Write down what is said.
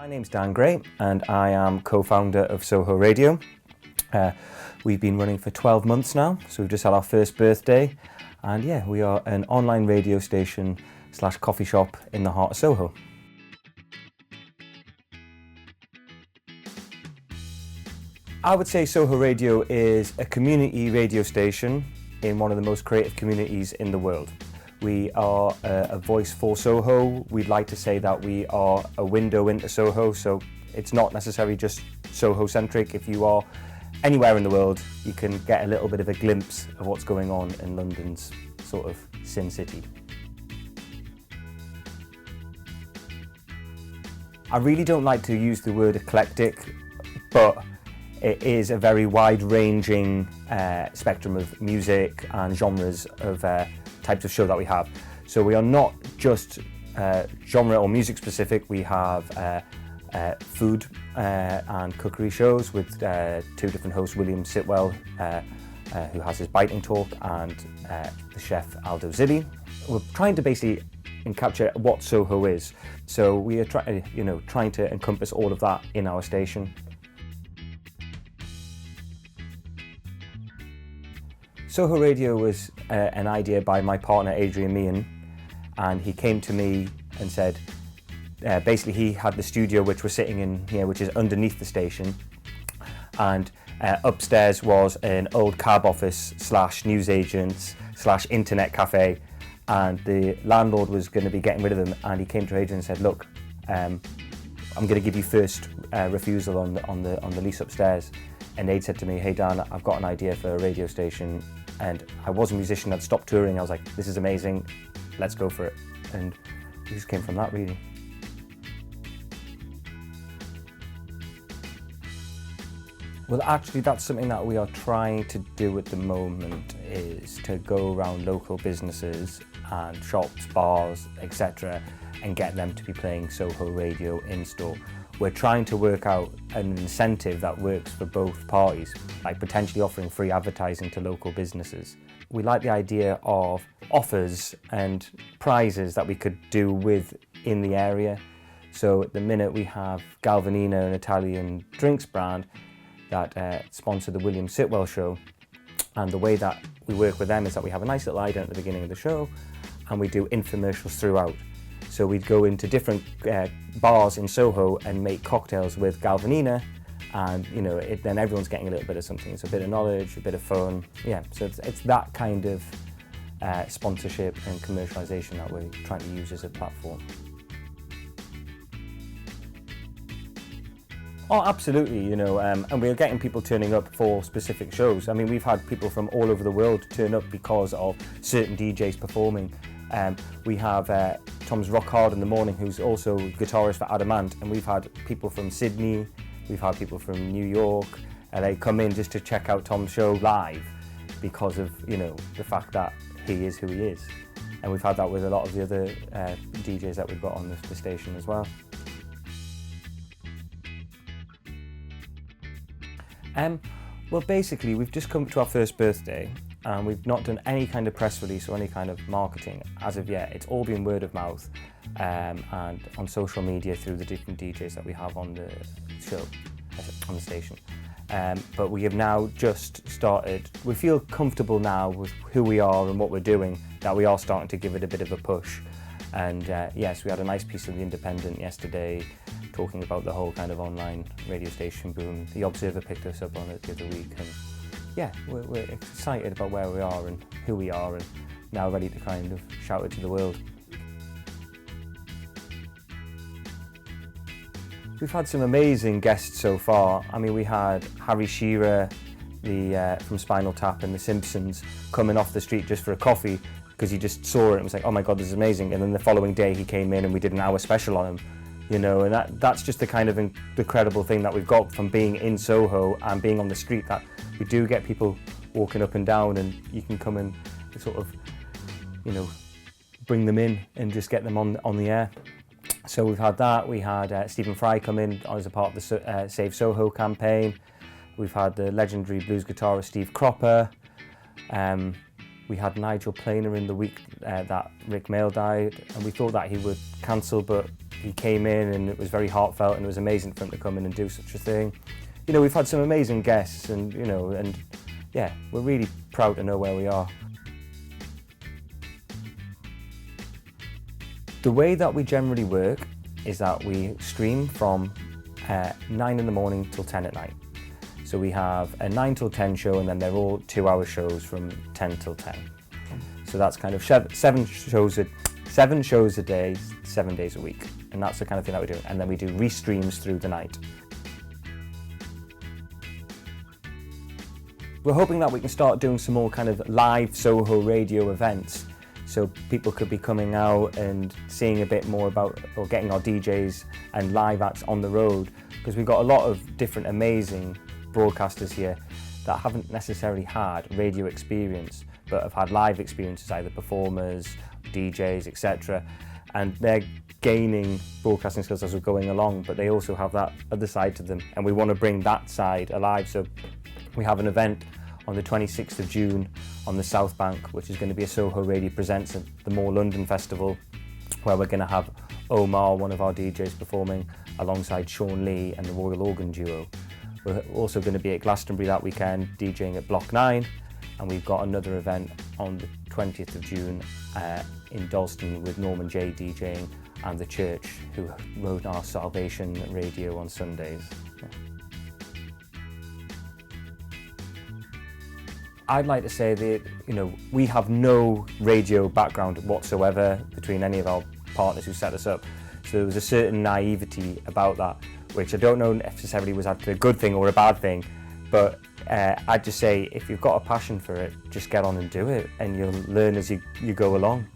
My name's Dan Gray and I am co-founder of Soho Radio. We've been running for 12 months now, so we've just had our first birthday, and yeah, we are an online radio station / coffee shop in the heart of Soho. I would say Soho Radio is a community radio station in one of the most creative communities in the world. We are a voice for Soho. We'd like to say that we are a window into Soho, so it's not necessarily just Soho-centric. If you are anywhere in the world, you can get a little bit of a glimpse of what's going on in London's sort of Sin City. I really don't like to use the word eclectic, but it is a very wide-ranging spectrum of music and genres of types of show that we have. So we are not just genre or music specific. We have food and cookery shows with two different hosts, William Sitwell, who has his biting talk, and the chef Aldo Zilli. We're trying to basically encapture what Soho is. So we are trying to encompass all of that in our station. Soho Radio was an idea by my partner Adrian Meehan, and he came to me and said, basically he had the studio which we're sitting in here, which is underneath the station, and upstairs was an old cab office / newsagents / internet cafe, and the landlord was going to be getting rid of them, and he came to Adrian and said, look, I'm going to give you first refusal on the lease upstairs. And Aid said to me, hey Dan, I've got an idea for a radio station, and I was a musician, I'd stopped touring. I was like, this is amazing, let's go for it. And it just came from that, really. Well, actually, that's something that we are trying to do at the moment, is to go around local businesses and shops, bars, etc., and get them to be playing Soho Radio in store. We're trying to work out an incentive that works for both parties, like potentially offering free advertising to local businesses. We like the idea of offers and prizes that we could do with in the area. So at the minute we have Galvanina, an Italian drinks brand, that sponsor the William Sitwell show. And the way that we work with them is that we have a nice little item at the beginning of the show, and we do infomercials throughout. So we'd go into different bars in Soho and make cocktails with Galvanina, and then everyone's getting a little bit of something. It's a bit of knowledge, a bit of fun. Yeah, so it's that kind of sponsorship and commercialisation that we're trying to use as a platform. Oh, absolutely, and we're getting people turning up for specific shows. I mean, we've had people from all over the world turn up because of certain DJs performing. We have Tom's Rock Hard in the Morning, who's also guitarist for Adamant, and we've had people from Sydney, we've had people from New York, and they come in just to check out Tom's show live because of the fact that he is who he is. And we've had that with a lot of the other DJs that we've got on the station as well. Well, basically, we've just come to our first birthday, and we've not done any kind of press release or any kind of marketing as of yet. It's all been word of mouth and on social media through the different DJs that we have on the show, on the station. But we have now just started. We feel comfortable now with who we are and what we're doing, that we are starting to give it a bit of a push. And yes, we had a nice piece in The Independent yesterday talking about the whole kind of online radio station boom. The Observer picked us up on it the other week, and yeah, we're excited about where we are and who we are, and now ready to kind of shout it to the world. We've had some amazing guests so far. I mean, we had Harry Shearer, from Spinal Tap and The Simpsons, coming off the street just for a coffee because he just saw it and was like, oh my God, this is amazing. And then the following day he came in and we did an hour special on him. And that's just the kind of incredible thing that we've got from being in Soho and being on the street, that we do get people walking up and down, and you can come and sort of, bring them in and just get them on the air. So we've had that. We had Stephen Fry come in as a part of the Save Soho campaign. We've had the legendary blues guitarist Steve Cropper. We had Nigel Planer in the week that Rick Mail died, and we thought that he would cancel, but he came in and it was very heartfelt, and it was amazing for him to come in and do such a thing. You know, we've had some amazing guests, and you know, and yeah, we're really proud to know where we are. The way that we generally work is that we stream from 9 in the morning till 10 at night. So we have a 9 till 10 show, and then they're all 2-hour shows from 10 till 10. So that's kind of 7 shows a day, 7 days a week. And that's the kind of thing that we do. And then we do restreams through the night. We're hoping that we can start doing some more kind of live Soho Radio events. So people could be coming out and seeing a bit more about, or getting our DJs and live acts on the road. Because we've got a lot of different amazing broadcasters here that haven't necessarily had radio experience, but have had live experiences, either performers, DJs, etc. And they're gaining broadcasting skills as we're going along, but they also have that other side to them, and we want to bring that side alive. So we have an event on the 26th of June on the South Bank, which is going to be a Soho Radio Presents at the More London Festival, where we're going to have Omar, one of our DJs, performing alongside Sean Lee and the Royal Organ Duo. We're also going to be at Glastonbury that weekend, DJing at Block 9, and we've got another event on the 20th of June in Dalston with Norman J DJing, and the church, who run our Salvation Radio on Sundays. Yeah. I'd like to say that, you know, we have no radio background whatsoever between any of our partners who set us up. So there was a certain naivety about that, which I don't know necessarily was either a good thing or a bad thing, but I'd just say, if you've got a passion for it, just get on and do it, and you'll learn as you go along.